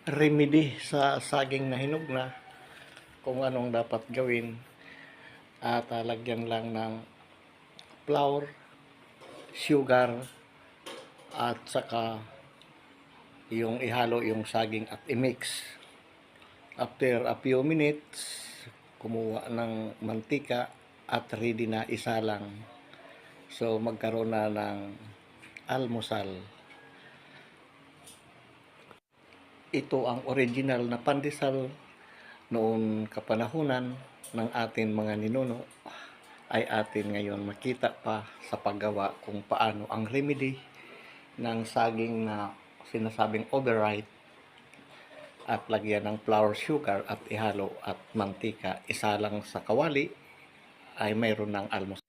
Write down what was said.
remedy sa saging na hinog na, kung anong dapat gawin. At lagyan lang ng flour, sugar, at saka yung ihalo yung saging at i-mix. After a few minutes, kumuha ng mantika at ready na isa lang. So magkaroon na ng almusal. Ito ang original na pandesal noon kapanahunan ng ating mga ninuno, ay atin ngayon makita pa sa paggawa kung paano ang remedy ng saging na sinasabing overripe at lagyan ng flour, sugar at ihalo at mantika, isa lang sa kawali, ay mayroon ng almusal.